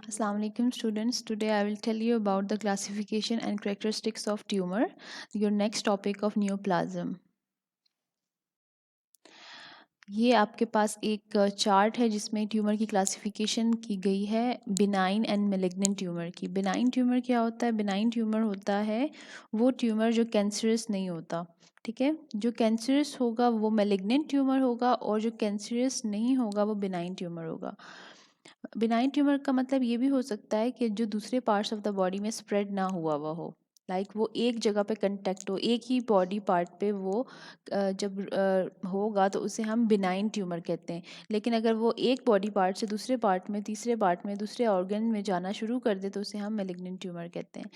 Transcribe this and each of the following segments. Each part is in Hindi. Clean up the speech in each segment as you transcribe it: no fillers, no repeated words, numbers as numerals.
Assalamu alaikum students. Today I will tell you about the classification and characteristics of tumor, your next topic of neoplasm. ये आपके पास एक चार्ट है जिसमें ट्यूमर की क्लासिफिकेशन की गई है बिनाइन एंड मेलिग्नेंट ट्यूमर की। बिनाइन ट्यूमर क्या होता है? बिनाइन ट्यूमर होता है वो ट्यूमर जो कैंसरस नहीं होता, ठीक है। जो कैंसरस होगा वो मेलिग्नेंट ट्यूमर होगा और जो कैंसरस नहीं होगा वो बिनाइन ट्यूमर होगा। बिनाइन ट्यूमर का मतलब ये भी हो सकता है कि जो दूसरे पार्ट्स ऑफ द बॉडी में स्प्रेड ना हुआ हुआ हो, वो एक जगह पे कंटेक्ट हो, एक ही बॉडी पार्ट पे वो जब होगा तो उसे हम बिनाइन ट्यूमर कहते हैं। लेकिन अगर वो एक बॉडी पार्ट से दूसरे पार्ट में, तीसरे पार्ट में, दूसरे ऑर्गन में जाना शुरू कर दे तो उसे हम मेलिग्नेंट ट्यूमर कहते हैं।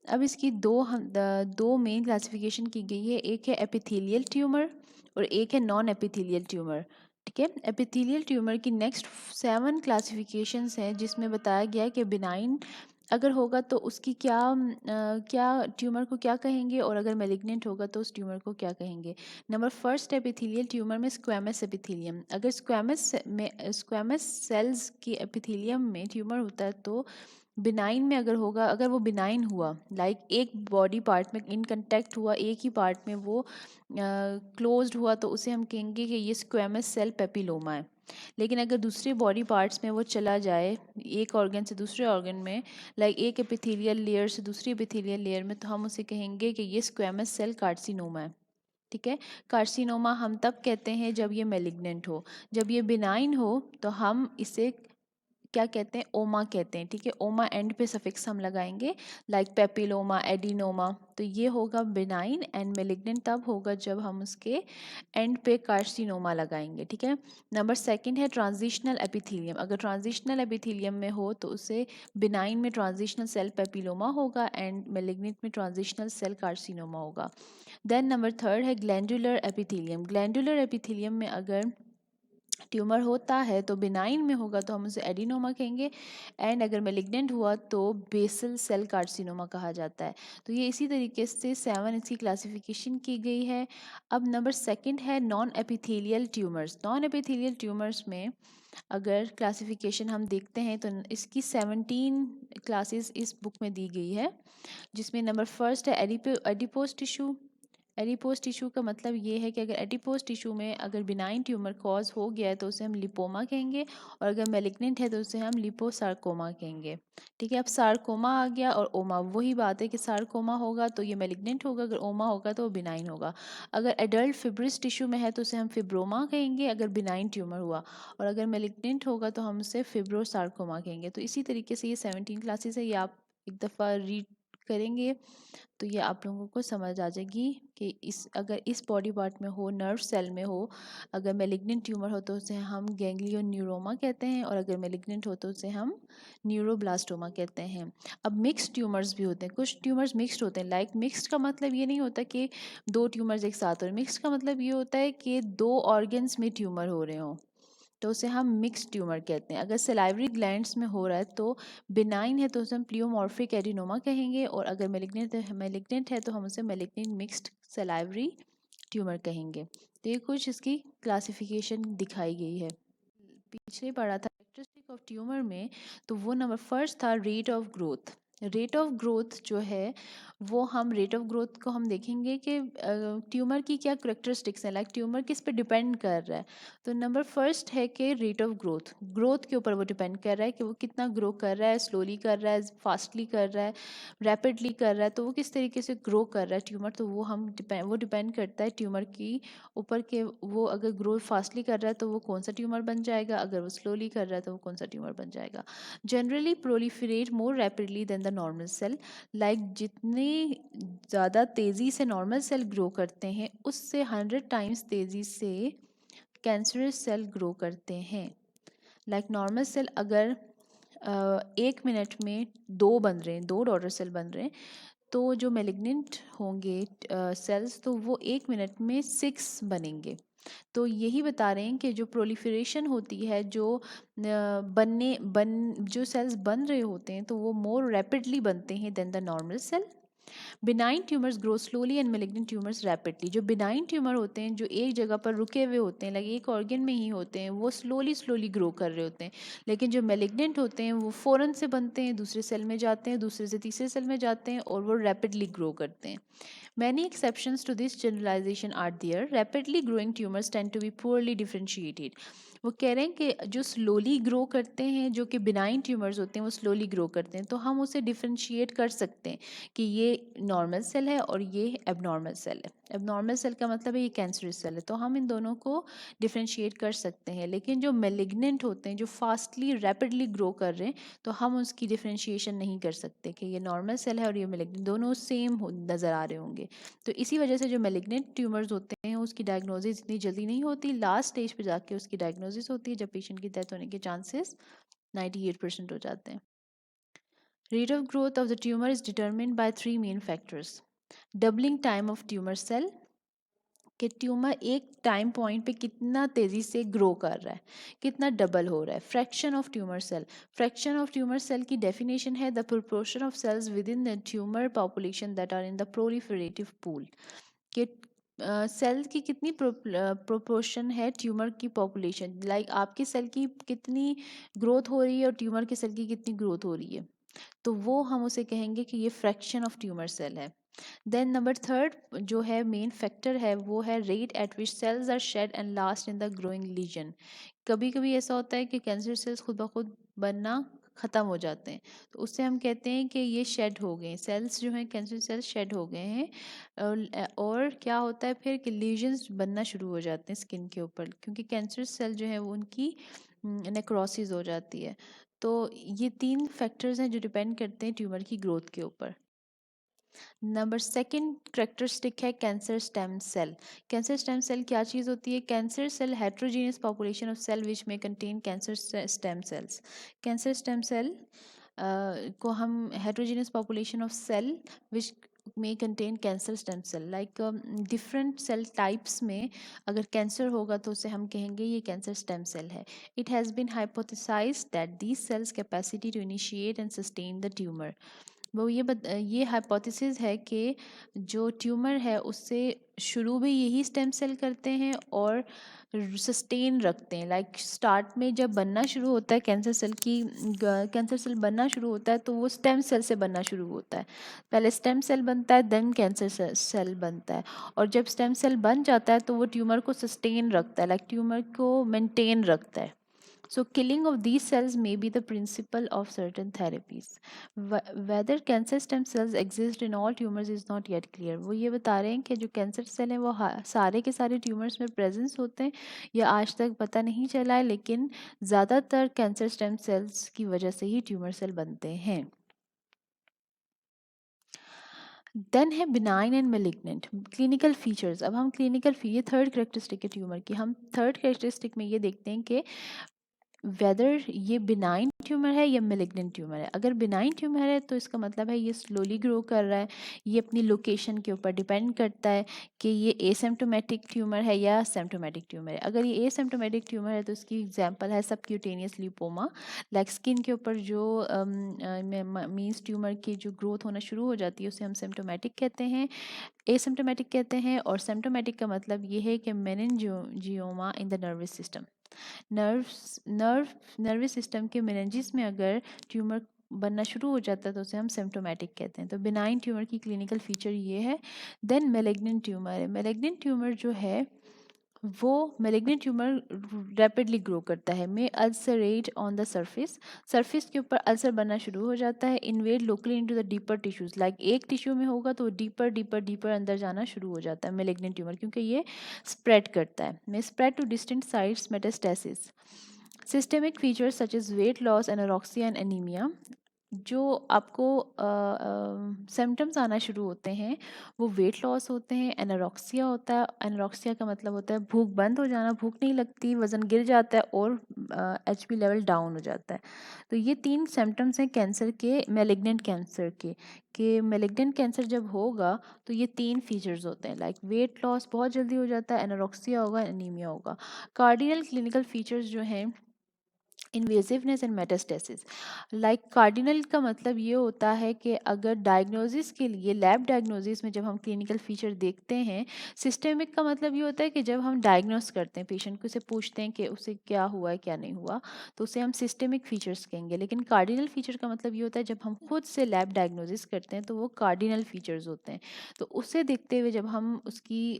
अब इसकी दो मेन क्लासिफिकेशन की गई है, एक है एपिथेलियल ट्यूमर और एक है नॉन एपिथेलियल ट्यूमर, ठीक है। एपिथेलियल ट्यूमर की नेक्स्ट 7 क्लासिफिकेशंस हैं जिसमें बताया गया है कि बिनाइन अगर होगा तो उसकी क्या ट्यूमर को क्या कहेंगे और अगर मेलिग्नेंट होगा तो उस ट्यूमर को क्या कहेंगे। नंबर फर्स्ट एपिथेलियल ट्यूमर में स्क्वैमस एपिथेलियम। अगर स्क्वैमस सेल्स की एपिथेलियम में ट्यूमर होता है तो बिनाइन में अगर होगा, अगर वो बिनाइन हुआ एक बॉडी पार्ट में इन कंटेक्ट हुआ, एक ही पार्ट में वो क्लोज्ड हुआ तो उसे हम कहेंगे कि ये स्क्वेमस सेल पेपिलोमा है। लेकिन अगर दूसरे बॉडी पार्ट्स में वो चला जाए एक ऑर्गन से दूसरे ऑर्गन में, एक एपिथेलियल लेयर से दूसरी एपिथेलियल लेयर में, तो हम उसे कहेंगे कि ये स्क्वेमस सेल कार्सिनोमा है, ठीक है। कार्सिनोमा हम तब कहते हैं जब ये मेलिग्नेंट हो। जब ये बिनाइन हो तो हम इसे क्या कहते हैं? ओमा कहते हैं, ठीक है। ओमा एंड पे सफिक्स हम लगाएंगे, पेपिलोमा, एडिनोमा। तो ये होगा बिनाइन एंड मेलिग्नेंट तब होगा जब हम उसके एंड पे कार्सिनोमा लगाएंगे, ठीक है। नंबर सेकंड है ट्रांजिशनल एपिथेलियम। अगर ट्रांजिशनल एपिथेलियम में हो तो उसे बिनाइन में ट्रांजिशनल सेल पेपिलोमा होगा एंड मेलिग्नेंट में ट्रांजिशनल सेल कार्सिनोमा होगा। देन नंबर थर्ड है ग्लैंडुलर एपिथेलियम। ग्लैंडुलर एपिथेलियम में अगर ट्यूमर होता है तो बिनाइन में होगा तो हम उसे एडिनोमा कहेंगे एंड अगर मेलिग्नेंट हुआ तो बेसल सेल कार्सिनोमा कहा जाता है। तो ये इसी तरीके से 7 इसकी क्लासिफिकेशन की गई है। अब नंबर सेकंड है non epithelial tumours. Non epithelial tumours में अगर क्लासिफिकेशन हम देखते हैं तो इसकी 17 क्लासेस इस बुक में दी गई है, जिसमें नंबर फर्स्ट है एडिपोज टिश्यू। एडिपोज टिश्यू का मतलब ये है कि अगर एडिपोज टिश्यू में अगर बिनाइन ट्यूमर कॉज हो गया है तो उसे हम लिपोमा कहेंगे और अगर मेलिग्नेंट है तो उसे हम लिपोसार्कोमा कहेंगे, ठीक है। अब सार्कोमा आ गया और ओमा, वही बात है कि सार्कोमा होगा तो ये मेलिग्नेंट होगा, अगर ओमा होगा तो वो बिनाइन होगा। अगर एडल्ट फिब्रिस टिश्यू में है तो उसे हम फिब्रोमा कहेंगे अगर बिनाइन ट्यूमर हुआ, और अगर मेलिग्नेंट होगा तो हम उसे फिब्रोसार्कोमा कहेंगे। तो इसी तरीके से ये 17 क्लासेस है, ये आप एक दफ़ा रीड करेंगे तो ये आप लोगों को समझ आ जाएगी कि अगर इस बॉडी पार्ट में हो, नर्व सेल में हो, अगर मेलिग्नेंट ट्यूमर हो तो उसे हम गैंग्लियोन्यूरोमा कहते हैं और अगर मेलिग्नेंट हो तो उसे हम न्यूरोब्लास्टोमा कहते हैं। अब मिक्स्ड ट्यूमर्स भी होते हैं, कुछ ट्यूमर्स मिक्स्ड होते हैं। मिक्स्ड का मतलब ये नहीं होता कि दो ट्यूमर्स एक साथ हो रहे, मिक्स्ड का मतलब ये होता है कि दो ऑर्गन्स में ट्यूमर हो रहे हों तो उसे हम मिक्स्ड ट्यूमर कहते हैं। अगर सलाइवरी ग्लैंड्स में हो रहा है तो बिनाइन है तो उसे हम प्लियोमॉर्फिक एडिनोमा कहेंगे और अगर मेलिग्नेंट है तो हम उसे मेलिग्नेंट मिक्स्ड सलाइवरी ट्यूमर कहेंगे। तो ये कुछ इसकी क्लासिफिकेशन दिखाई गई है। पीछे पढ़ा था कैरेक्टरिस्टिक ऑफ ट्यूमर में, तो वो नंबर फर्स्ट था rate of growth. Rate of growth जो है वो हम रेट ऑफ ग्रोथ को हम देखेंगे कि ट्यूमर की क्या करेक्टरिस्टिक्स हैं, ट्यूमर किस पे डिपेंड कर रहा है। तो नंबर फर्स्ट है कि रेट ऑफ ग्रोथ, ग्रोथ के ऊपर वो डिपेंड कर रहा है कि वो कितना ग्रो कर रहा है, स्लोली कर रहा है, फास्टली कर रहा है, रैपिडली कर रहा है, तो वो किस तरीके से ग्रो कर रहा है ट्यूमर। तो वो डिपेंड करता है ट्यूमर की ऊपर के वो अगर ग्रोथ फास्टली कर रहा है तो वो कौन सा ट्यूमर बन जाएगा, अगर वो स्लोली कर रहा है तो वो कौन सा ट्यूमर बन जाएगा। Generally proliferate more rapidly than the normal cell. जितनी ज़्यादा तेज़ी से नॉर्मल सेल ग्रो करते हैं उससे 100 टाइम्स तेज़ी से कैंसरस सेल ग्रो करते हैं। नॉर्मल सेल अगर 1 मिनट में 2 बन रहे हैं, 2 डॉटर सेल बन रहे हैं, तो जो मेलिग्नेंट होंगे सेल्स तो वो 1 मिनट में 6 बनेंगे। तो यही बता रहे हैं कि जो प्रोलिफरेशन होती है, जो सेल्स बन रहे होते हैं तो वो मोर रैपिडली बनते हैं than the normal cell. Benign tumours grow slowly and malignant tumours rapidly. जो बिनाइन ट्यूमर होते हैं जो एक जगह पर रुके हुए होते हैं, लाइक एक ऑर्गन में ही होते हैं, वो स्लोली स्लोली ग्रो कर रहे होते हैं। लेकिन जो मेलिग्नेंट होते हैं वो फ़ौरन से बनते हैं, दूसरे सेल में जाते हैं, दूसरे से तीसरे सेल में जाते हैं और वो रैपिडली ग्रो करते हैं। Many exceptions to this generalization are there. Rapidly growing tumors tend to be poorly differentiated. वो कह रहे हैं कि जो स्लोली ग्रो करते हैं, जो कि बिनाइन ट्यूमर्स होते हैं, वो स्लोली ग्रो करते हैं, तो हम उसे डिफ्रेंशिएट कर सकते हैं कि ये नॉर्मल सेल है और ये एबनॉर्मल सेल है। एबनॉर्मल सेल का मतलब है ये कैंसरस सेल है, तो हम इन दोनों को डिफ्रेंशिएट कर सकते हैं। लेकिन जो मेलिग्नेंट होते हैं, जो फास्टली रैपिडली ग्रो कर रहे हैं, तो हम उसकी डिफ्रेंशिएशन नहीं कर सकते कि ये नॉर्मल सेल है और ये मेलिग्नेंट, दोनों सेम नज़र आ रहे होंगे। तो इसी वजह से जो मेलिग्नेंट ट्यूमर्स होते हैं उसकी डायग्नोसिस इतनी जल्दी नहीं होती, लास्ट स्टेज पे जाके उसकी डायग्नोसिस होती है, जब पेशेंट की डेथ होने के चांसेस 98% हो जाते हैं। Rate of growth of the tumour is determined by 3 main factors. Doubling time of tumour cell, कि ट्यूमर एक टाइम पॉइंट पे कितना तेज़ी से ग्रो कर रहा है, कितना डबल हो रहा है। Fraction of tumour cell, fraction of tumour cell की डेफिनेशन है the proportion of cells within the tumour population that are in the proliferative pool, कि सेल की कितनी प्रोपोर्शन है ट्यूमर की पॉपुलेशन, लाइक आपके सेल की कितनी ग्रोथ हो रही है और ट्यूमर के सेल की कितनी ग्रोथ हो रही है, तो वो हम उसे कहेंगे कि ये फ्रैक्शन ऑफ ट्यूमर सेल है। देन नंबर थर्ड जो है मेन फैक्टर है वो है rate at which cells are shed and lost in the growing lesion. कभी कभी ऐसा होता है कि कैंसर सेल्स खुद ब खुद बनना ख़त्म हो जाते हैं, तो उससे हम कहते हैं कि ये शेड हो गए, सेल्स जो हैं कैंसर सेल्स शेड हो गए हैं। और क्या होता है फिर कि लीजन्स बनना शुरू हो जाते हैं स्किन के ऊपर, क्योंकि कैंसर सेल जो है वो उनकी नेक्रोसिस हो जाती है। तो ये 3 फैक्टर्स हैं जो डिपेंड करते हैं ट्यूमर की ग्रोथ के ऊपर। नंबर सेकंड करेक्टरिस्टिक है cancer stem cell. Cancer stem cell क्या चीज़ होती है? Cancer cell heterogeneous population of cell which में contain cancer stem cells. Cancer stem cell को हम heterogeneous population of cell which में contain cancer stem cell, like different cell types में अगर कैंसर होगा तो उसे हम कहेंगे ये कैंसर स्टेम सेल है। It has been hypothesized that these cells capacity to initiate and sustain the tumour. वो ये हाइपोथेसिस है कि जो ट्यूमर है उससे शुरू भी यही स्टेम सेल करते हैं और सस्टेन रखते हैं, लाइक स्टार्ट में जब बनना शुरू होता है कैंसर सेल बनना शुरू होता है तो वो स्टेम सेल से बनना शुरू होता है। पहले स्टेम सेल बनता है, देन कैंसर सेल बनता है, और जब स्टेम सेल बन जाता है तो वो ट्यूमर को सस्टेन रखता है, लाइक ट्यूमर को मेंटेन रखता है। So killing of these cells may be the principle of certain therapies. Whether cancer stem cells exist in all tumors is not yet clear. वो ये बता रहे हैं कि जो कैंसर सेल हैं वो सारे के सारे ट्यूमर्स में प्रेजेंस होते हैं, या आज तक पता नहीं चला है, लेकिन ज़्यादातर कैंसर स्टेम सेल्स की वजह से ही ट्यूमर सेल बनते हैं। देन है benign and malignant clinical features. अब हम ये थर्ड करेक्टरिस्टिक है ट्यूमर की। हम थर्ड करेक्टरिस्टिक में ये देखते हैं कि वेदर ये बिनाइन ट्यूमर है या मेलिग्नेंट ट्यूमर है। अगर बिनाइन ट्यूमर है तो इसका मतलब है ये स्लोली ग्रो कर रहा है, ये अपनी लोकेशन के ऊपर डिपेंड करता है कि ये एसिम्प्टोमेटिक ट्यूमर है या सिम्प्टोमेटिक ट्यूमर है। अगर ये एसिम्प्टोमेटिक ट्यूमर है तो इसकी एग्जांपल है सबक्यूटेनियस लिपोमा, लाइक स्किन के ऊपर जो मीन्स ट्यूमर की जो ग्रोथ होना शुरू हो जाती है उसे हम सिम्प्टोमेटिक कहते हैं, एसिम्प्टोमेटिक कहते हैं। और सिम्प्टोमेटिक का मतलब ये है कि meningioma in the nervous system, nervous system के मेनिंजेस में अगर ट्यूमर बनना शुरू हो जाता है तो उसे हम सिम्प्टोमेटिक कहते हैं। तो बिनाइन ट्यूमर की क्लिनिकल फीचर ये है। देन मेलिग्नेंट ट्यूमर है। मेलिग्नेंट ट्यूमर जो है वो मेलिग्नेंट ट्यूमर रैपिडली ग्रो करता है, में अल्सरेट ऑन द सरफेस के ऊपर अल्सर बनना शुरू हो जाता है, invade locally into the deeper tissues, like एक टिश्यू में होगा तो डीपर डीपर डीपर अंदर जाना शुरू हो जाता है मेलिग्नेंट ट्यूमर, क्योंकि ये स्प्रेड करता है, में spread to distant sites metastasis. Systemic features such as weight loss, anorexia and anaemia. जो आपको सिम्टम्स आना शुरू होते हैं वो वेट लॉस होते हैं, एनोरेक्सिया होता है। एनोरेक्सिया का मतलब होता है भूख बंद हो जाना, भूख नहीं लगती, वज़न गिर जाता है और एचबी लेवल डाउन हो जाता है। तो ये 3 सिम्टम्स हैं कैंसर के, मेलिग्नेंट कैंसर के, कि मेलिग्नेंट कैंसर जब होगा तो ये 3 फीचर्स होते हैं, लाइक वेट लॉस बहुत जल्दी हो जाता है, एनोरेक्सिया होगा, एनीमिया होगा। कार्डिनल क्लिनिकल फीचर्स जो हैं इन्वेजिवनेस एंड मेटास्टेसिस। लाइक कार्डिनल का मतलब ये होता है कि अगर डायग्नोसिस के लिए लैब डायग्नोसिस में जब हम क्लिनिकल फीचर देखते हैं, सिस्टेमिक का मतलब ये होता है कि जब हम डायग्नोस करते हैं पेशेंट को, उसे पूछते हैं कि उसे क्या हुआ है क्या नहीं हुआ, तो उसे हम सिस्टेमिक फीचर्स कहेंगे। लेकिन कार्डिनल फीचर का मतलब ये होता है जब हम खुद से लैब डायग्नोसिस करते हैं तो वो कार्डिनल फीचर्स होते हैं। तो उसे देखते हुए जब हम उसकी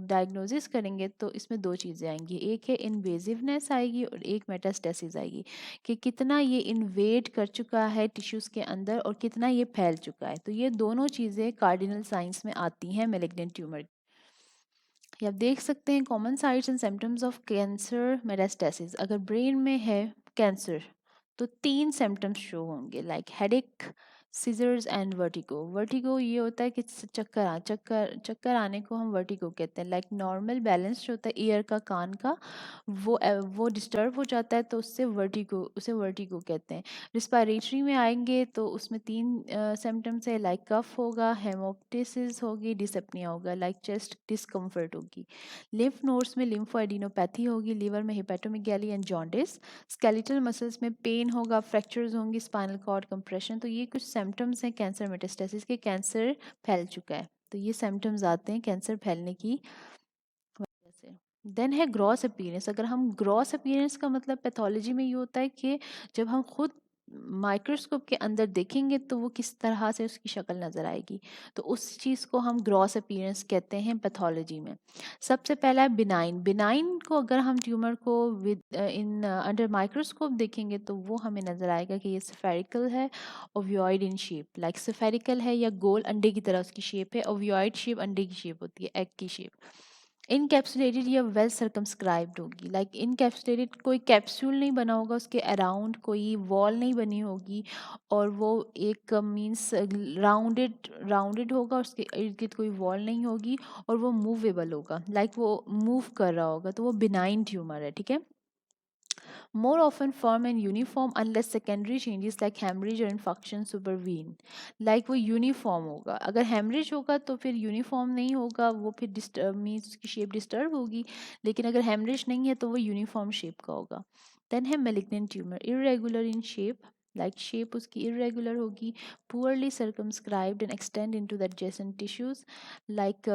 डायग्नोसिस करेंगे तो इसमें दो चीज़ें आएंगी, एक है इन्वेजिवनेस आएगी और एक मेटास्टेसिस आएगी, कि कितना ये इन्वेड कर चुका है टिश्यूज़ के अंदर और कितना ये फैल चुका है। तो ये दोनों चीज़ें कार्डिनल साइंस में आती हैं मेलिग्नेंट ट्यूमर। ये आप देख सकते हैं common sites and symptoms of cancer metastasis. अगर ब्रेन में है कैंसर तो 3 सिम्टम्स शो होंगे, like headache, seizures and vertigo. Vertigo ये होता है कि चक्कर चक्कर आने को हम वर्टिगो कहते हैं। लाइक नॉर्मल बैलेंस जो होता है ईयर का, कान का, वो डिस्टर्ब हो जाता है तो उसे वर्टिगो कहते हैं। रिस्पायरेटरी में आएंगे तो उसमें 3 सिम्टम्स है, लाइक कफ होगा, हेमोप्टिसिस होगी, डिसअपनिया होगा, लाइक चेस्ट डिस्कम्फर्ट होगी। लिम्फ नोड्स में लिम्फोएडिनोपैथी होगी, लिवर में hepatomegaly and jaundice, skeletal muscles में पेन होगा, फ्रैक्चर्स होंगी, स्पाइनल कॉर्ड कंप्रेशन। तो ये कुछ सिम्टम्स हैं कैंसर मेटास्टेसिस के, कैंसर फैल चुका है। तो ये सिम्टम्स आते हैं कैंसर फैलने की वजह से। देन है ग्रॉस अपीयरेंस। अगर हम ग्रॉस अपीयरेंस का मतलब पैथोलॉजी में ये होता है कि जब हम खुद माइक्रोस्कोप के अंदर देखेंगे तो वो किस तरह से उसकी शक्ल नज़र आएगी, तो उस चीज़ को हम ग्रॉस अपीयरेंस कहते हैं पैथोलॉजी में। सबसे पहला है बिनाइन। बिनाइन को अगर हम ट्यूमर को विद इन अंडर माइक्रोस्कोप देखेंगे तो वो हमें नज़र आएगा कि ये स्फेरिकल है, ओवियोइड इन शेप। लाइक स्फेरिकल है या गोल अंडे की तरह उसकी शेप है, ओवियोइड शेप अंडे की शेप होती है, एग की शेप। इनकैप्सुलेटेड या वेल सर्कमस्क्राइब्ड होगी। लाइक इनकैप्सुलेटेड, कोई कैप्सूल नहीं बना होगा उसके अराउंड, कोई वॉल नहीं बनी होगी, और वो एक मींस राउंडेड राउंडेड होगा, उसके इर्द गिर्द कोई वॉल नहीं होगी, और वो मूवेबल होगा, लाइक वो मूव कर रहा होगा, तो वो बिनाइन ट्यूमर है। ठीक है। More often firm and uniform unless secondary changes like hemorrhage or infarction supervene. Like वो यूनिफॉर्म होगा, अगर हेमरेज होगा तो फिर यूनिफॉर्म नहीं होगा, वो फिर डिस्टर्ब मीन्स उसकी शेप डिस्टर्ब होगी, लेकिन अगर हेमरेज नहीं है तो वो यूनिफॉर्म शेप का होगा। देन है malignant tumour, irregular in shape, like shape उसकी इरेगुलर होगी, poorly circumscribed and extend into the adjacent tissues. Like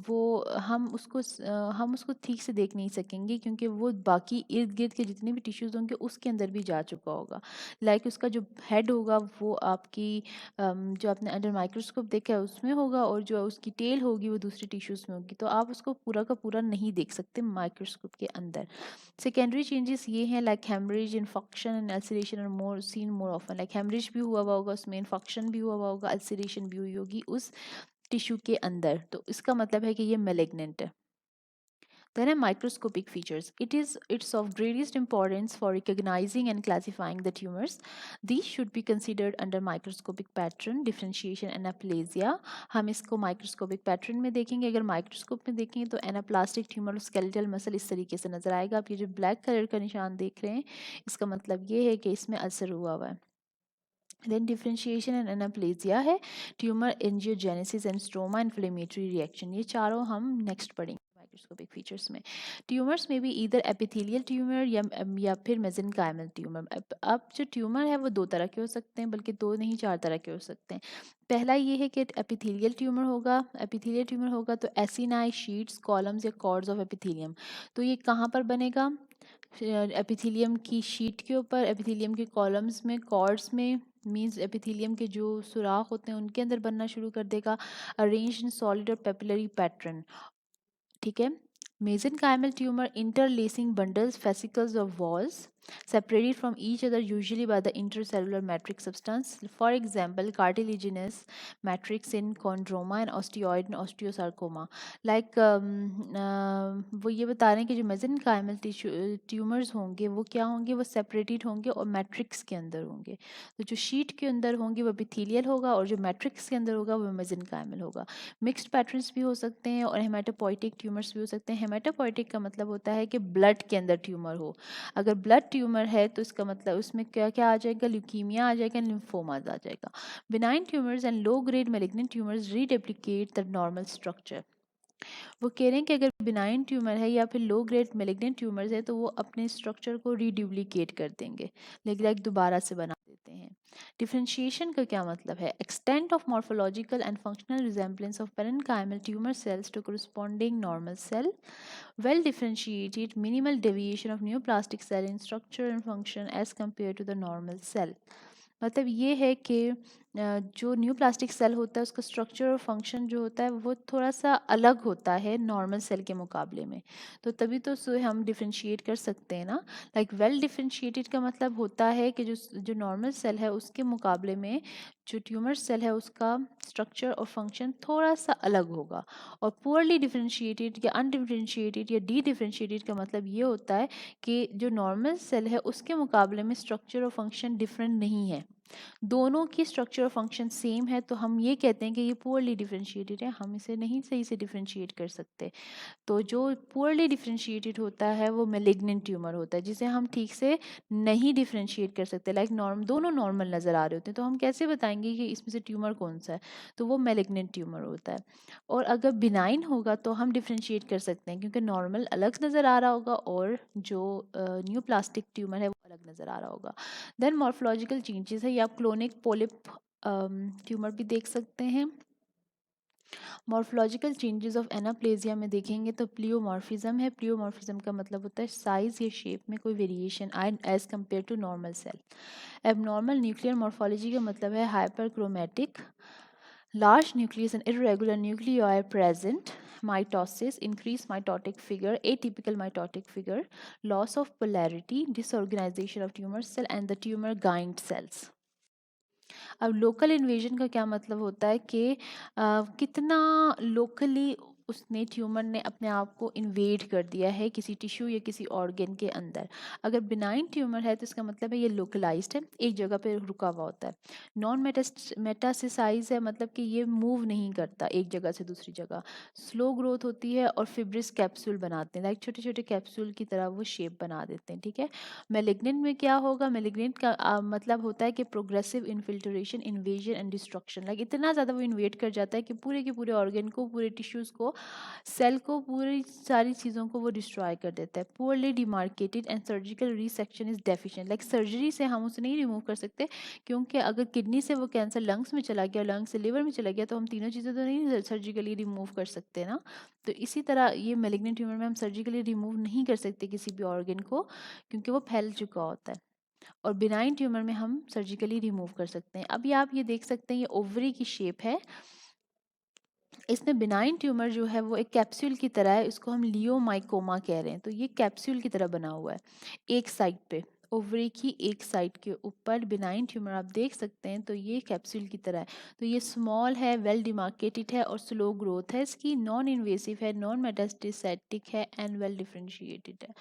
वो हम उसको ठीक से देख नहीं सकेंगे क्योंकि वो बाकी इर्द गिर्द के जितने भी टिश्यूज़ होंगे उसके अंदर भी जा चुका होगा। लाइक उसका जो हेड होगा वो आपकी जो आपने अंडर माइक्रोस्कोप देखा है उसमें होगा, और जो उसकी टेल होगी वो दूसरी टिश्यूज़ में होगी, तो आप उसको पूरा का पूरा नहीं देख सकते माइक्रोस्कोप के अंदर। सेकेंडरी चेंजेस ये हैं, like haemorrhage, infection and ulceration, और मोर ऑफन। लाइक हेमरेज भी हुआ होगा उसमें, इन्फेक्शन भी हुआ होगा, अल्सरेशन भी हुई होगी उस टिश्यू के अंदर, तो इसका मतलब है कि ये मेलिग्नेंट है। Then are microscopic features. It's of greatest importance for recognizing and classifying the tumors. These should be considered under microscopic pattern, differentiation, anaplasia. हम इसको माइक्रोस्कोपिक पैटर्न में देखेंगे। अगर माइक्रोस्कोप में देखेंगे तो एनाप्लास्टिक ट्यूमर और स्केलेटल मसल इस तरीके से नजर आएगा। आप ये जो ब्लैक कलर का निशान देख रहे हैं इसका मतलब ये है कि इसमें अल्सर हुआ हुआ है। Then differentiation and anaplasia है, tumour angiogenesis and stroma, inflammatory reaction. ये चारों हम नेक्स्ट पढ़ेंगे माइक्रोस्कोपिक फीचर्स में। ट्यूमर्स में भी इधर एपिथेलियल ट्यूमर या फिर मेसेनकाइमल ट्यूमर। अब जो ट्यूमर है वो दो तरह के हो सकते हैं, बल्कि दो नहीं चार तरह के हो सकते हैं। पहला ये है कि एपिथेलियल ट्यूमर होगा। एपिथेलियल ट्यूमर होगा तो एसिनाई शीट्स, कॉलम्स या कॉर्ड्स ऑफ एपिथेलियम। तो ये कहाँ पर बनेगा? एपिथेलियम की शीट के ऊपर, एपिथेलियम के कॉलम्स में, कॉर्ड्स में, मींस एपिथेलियम के जो सुराख होते हैं उनके अंदर बनना शुरू कर देगा, अरेंज इन सॉलिड और पेपिलरी पैटर्न। ठीक है। Mesenchymal tumour interlacing bundles, fascicles of walls separated from each other usually by the intercellular matrix substance. For example, cartilaginous matrix in chondroma and osteoid in osteosarcoma. Like वो ये बता रहे हैं कि जो मेसेनकाइमल ट्यूमर्स होंगे वो क्या होंगे, वो सेपरेटेड होंगे और मैट्रिक्स के अंदर होंगे। तो जो शीट के अंदर होंगे वो एपिथेलियल होगा और जो मैट्रिक्स के अंदर होगा वो मेसेनकाइमल होगा। मिक्स्ड पैटर्न्स भी हो सकते हैं और हेमाटोपोइटिक ट्यूमर्स भी हो सकते हैं। हेमाटोपोइटिक का मतलब होता है कि ब्लड के अंदर ट्यूमर हो। अगर ब्लड ट्यूमर है तो इसका मतलब उसमें क्या क्या आ जाएगा, ल्यूकीमिया आ जाएगा, लिम्फोमाज आ जाएगा। Benign tumours and low grade malignant tumours reduplicate the normal structure. वो कह रहे हैं कि अगर बिनाइन ट्यूमर है या फिर लो ग्रेड मेलिग्नेंट ट्यूमर्स है तो वो अपने स्ट्रक्चर को रीड्यूप्लिकेट कर देंगे, लाइक दोबारा से बना देते हैं। डिफरेंशिएशन का क्या मतलब है? Extent of morphological and functional resemblance of parenchymal tumour cells to corresponding normal cell, well differentiated, minimal deviation of neoplastic cell in structure and function as compared to the normal cell। मतलब ये है कि जो न्यू प्लास्टिक सेल होता है उसका स्ट्रक्चर और फंक्शन जो होता है वो थोड़ा सा अलग होता है नॉर्मल सेल के मुकाबले में। तो तभी तो उसे हम डिफरेंशिएट कर सकते हैं ना। लाइक वेल डिफरेंशिएटेड का मतलब होता है कि जो जो नॉर्मल सेल है उसके मुकाबले में जो ट्यूमर सेल है उसका स्ट्रक्चर और फंक्शन थोड़ा सा अलग होगा। और पुअरली डिफरेंशिएटेड या अनडिफरेंशिएटेड या डी डिफरेंशिएटेड का मतलब ये होता है कि जो नॉर्मल सेल है उसके मुकाबले में स्ट्रक्चर और फंक्शन डिफरेंट नहीं है, दोनों की स्ट्रक्चर और फंक्शन सेम है, तो हम ये कहते हैं कि ये पुअरली डिफरेंशिएटेड है, हम इसे नहीं सही से डिफरेंशिएट कर सकते। तो जो पुअरली डिफरेंशिएटेड होता है वो मेलिग्नेंट ट्यूमर होता है जिसे हम ठीक से नहीं डिफरेंशिएट कर सकते। लाइक नॉर्म दोनों नॉर्मल नज़र आ रहे होते हैं तो हम कैसे बताएंगे कि इसमें से ट्यूमर कौन सा है? तो वो मेलिग्नेंट ट्यूमर होता है। और अगर बिनाइन होगा तो हम डिफरेंशिएट कर सकते हैं क्योंकि नॉर्मल अलग नज़र आ रहा होगा और जो न्यूप्लास्टिक ट्यूमर है वो अलग नज़र आ रहा होगा। देन मॉर्फोलॉजिकल चेंजेस है, या आप क्लोनिक पोलिप ट्यूमर भी देख सकते हैं। मॉर्फोलॉजिकल चेंजेस ऑफ एनाप्लेजिया में देखेंगे तो प्लियोमॉर्फिज्म है। प्लियोमॉर्फिज्म का मतलब होता है साइज या शेप में कोई variation as compare to normal cell. Abnormal nuclear morphology का मतलब है hyperchromatic, large nucleus and irregular nuclei present, mitosis, increased mitotic figure, atypical mitotic figure, loss of polarity, disorganization of tumor cell and the tumor giant cells। अब लोकल इन्वेजन का क्या मतलब होता है कि कितना लोकली उसने ट्यूमर ने अपने आप को इन्वेड कर दिया है किसी टिश्यू या किसी ऑर्गन के अंदर। अगर बिनाइन ट्यूमर है तो इसका मतलब है ये लोकलाइज्ड है, एक जगह पे रुका हुआ होता है। नॉन मेटासिसाइज है मतलब कि ये मूव नहीं करता एक जगह से दूसरी जगह, स्लो ग्रोथ होती है और फिब्रिस कैप्सूल बनाते हैं, लाइक छोटे छोटे कैप्सूल की तरह वो शेप बना देते हैं। ठीक है। मेलिग्नेंट में क्या होगा? मेलिग्नेंट का मतलब होता है कि progressive infiltration, invasion and destruction, like इतना ज़्यादा वो इन्वेड कर जाता है कि पूरे के पूरे ऑर्गन को, पूरे टिश्यूज़ को, सेल को, पूरी सारी चीज़ों को वो डिस्ट्रॉय कर देता है। Poorly demarcated and surgical resection is deficient, like surgery से हम उसे नहीं रिमूव कर सकते क्योंकि अगर किडनी से वो कैंसर लंग्स में चला गया, लंग्स से लिवर में चला गया तो हम तीनों चीज़ें तो नहीं सर्जिकली रिमूव कर सकते ना। तो इसी तरह ये मेलिग्नेंट ट्यूमर में हम सर्जिकली रिमूव नहीं कर सकते किसी भी ऑर्गन को क्योंकि वो फैल चुका होता है। और बिनाइन ट्यूमर में हम सर्जिकली रिमूव कर सकते हैं। अभी आप ये देख सकते हैं ये ओवरी की शेप है। इसमें बिनाइन ट्यूमर जो है वो एक कैप्सूल की तरह है, इसको हम लियोमाइकोमा कह रहे हैं। तो ये कैप्सूल की तरह बना हुआ है एक साइड पे, ओवरी की एक साइड के ऊपर बिनाइन ट्यूमर आप देख सकते हैं। तो ये कैप्सूल की तरह है। तो ये स्मॉल है, वेल डिमार्केटेड है और स्लो ग्रोथ है इसकी, नॉन इन्वेसिव है, नॉन मेटास्टेटिक है एंड वेल डिफरेंशिएटेड है।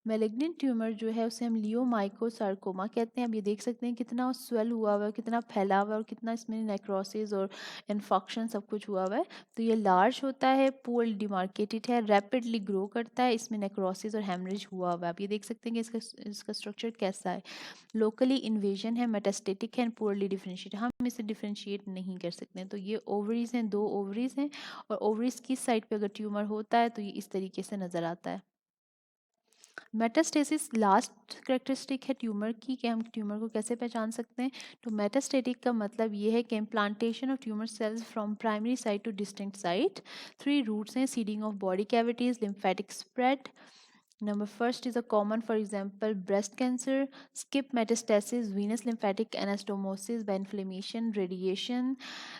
मेलिग्नेंट ट्यूमर जो है उसे हम लियोमाइकोसार्कोमा कहते हैं। अब ये देख सकते हैं कितना स्वेल हुआ हुआ है, कितना फैला हुआ है और कितना इसमें नेक्रोसिस और इन्फेक्शन सब कुछ हुआ हुआ है। तो ये लार्ज होता है, पुअर डिमार्केटेड है, रैपिडली ग्रो करता है, इसमें नेक्रोसिस और हेमरेज हुआ हुआ है। आप ये देख सकते हैं कि इसका स्ट्रक्चर कैसा है। लोकली इन्वेजन है, मेटास्टेटिक है, पुअरली डिफरेंशिएट, हम इसे डिफरेंशिएट नहीं कर सकते हैं। तो ये ओवरीज हैं, दो ओवरीज हैं और ओवरीज की साइड पे अगर ट्यूमर होता है तो ये इस तरीके से नज़र आता है। मेटास्टेसिस लास्ट करेक्टरिस्टिक है ट्यूमर की कि हम ट्यूमर को कैसे पहचान सकते हैं। तो मेटास्टेटिक का मतलब ये है कि implantation of tumour cells from primary site to distinct site. 3 routes हैं, seeding of body cavities, lymphatic spread. Number first is a common, for example, breast cancer, skip metastasis, venous lymphatic anastomosis by inflammation, radiation,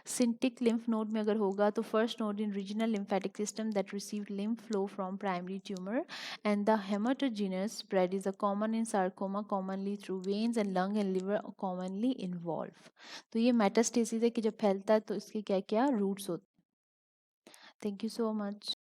syncytic lymph node में अगर होगा तो first node in regional lymphatic system that received lymph flow from primary tumor, and the hematogenous spread is a common in sarcoma, commonly through veins, and lung and liver commonly involved। तो ये metastasis है कि जब फैलता है तो इसके क्या क्या रूट्स होते हैं। Thank you so much.